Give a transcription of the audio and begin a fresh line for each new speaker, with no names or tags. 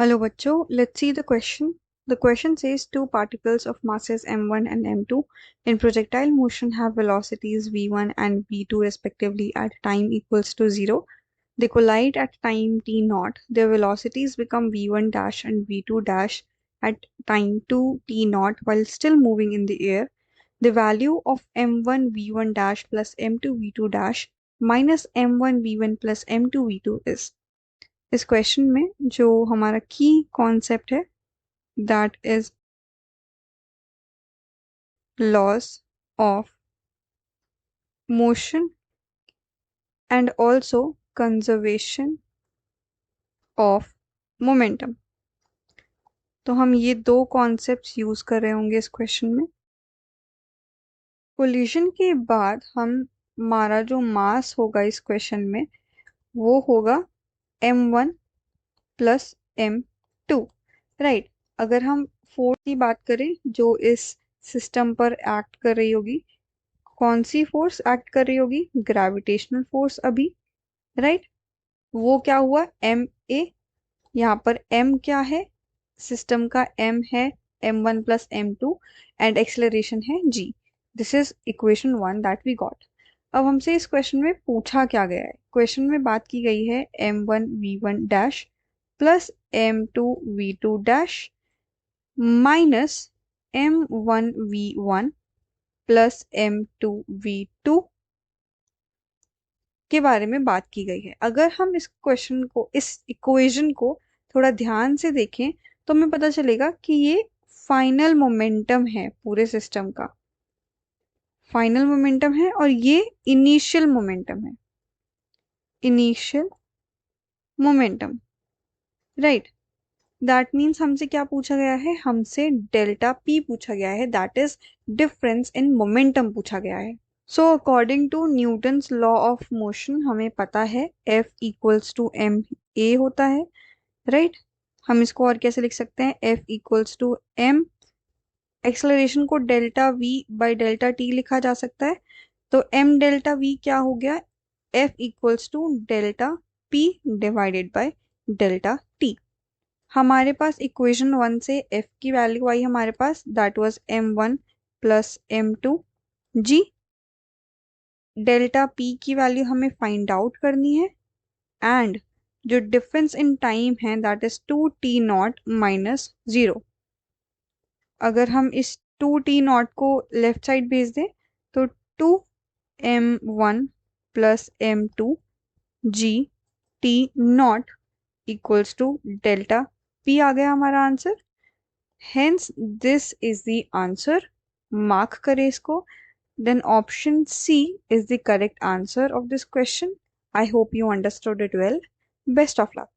Hello बच्चों, let's see the question. The question says two particles of masses m1 and m2 in projectile motion have velocities v1 and v2 respectively at time equals to 0. They collide at time t naught. Their velocities become v1 dash and v2 dash at time 2 t naught while still moving in the air. The value of m1 v1 dash plus m2 v2 dash minus m1 v1 plus m2 v2 is. इस question में जो हमारा की concept है that is loss of motion and also conservation of momentum. तो हम ये दो कॉन्सेप्ट्स यूज कर रहे होंगे इस क्वेश्चन में। कोलिजन के बाद हमारा जो मास होगा इस क्वेश्चन में वो होगा m1 प्लस m2, राइट। अगर हम फोर्स की बात करें जो इस सिस्टम पर एक्ट कर रही होगी, कौन सी फोर्स एक्ट कर रही होगी? ग्रेविटेशनल फोर्स अभी, राइट। वो क्या हुआ? M a. यहाँ पर m क्या है? सिस्टम का m है m1 plus m2 and acceleration है g। This is equation 1 that we got. अब हमसे इस क्वेश्चन में पूछा क्या गया है? क्वेश्चन में बात की गई है m1 v1 dash plus m2 v2 dash minus m1 v1 plus m2 v2 के बारे में बात की गई है। अगर हम इस क्वेश्चन को, इस इक्वेशन को थोड़ा ध्यान से देखें तो हमें पता चलेगा कि ये फाइनल मोमेंटम है पूरे सिस्टम का। फाइनल मोमेंटम है और ये इनिशियल मोमेंटम है, initial momentum, right. That means हमसे क्या पूछा गया है? हमसे डेल्टा पी पूछा गया है, that is difference in momentum पूछा गया है। So according to Newton's law of motion हमें पता है F equals to m a होता है, राइट। हम इसको और कैसे लिख सकते हैं? F equals to M, acceleration को delta v by delta T लिखा जा सकता है। तो m डेल्टा v क्या हो गया? F equals to delta p divided by delta t। हमारे पास इक्वेशन 1 से F की वैल्यू आई हमारे पास, that was m1 plus m2 g। Delta p की वैल्यू हमें फाइंड आउट करनी है एंड जो डिफरेंस इन टाइम है that is 2t naught minus 0। अगर हम इस 2t नॉट को लेफ्ट साइड भेज दें तो 2m1 plus m2 g t not equals to delta p आ गया हमारा answer. Hence this is the answer. मार्क करें इसको। Then option C is the correct answer of this question. I hope you understood it well. Best of luck.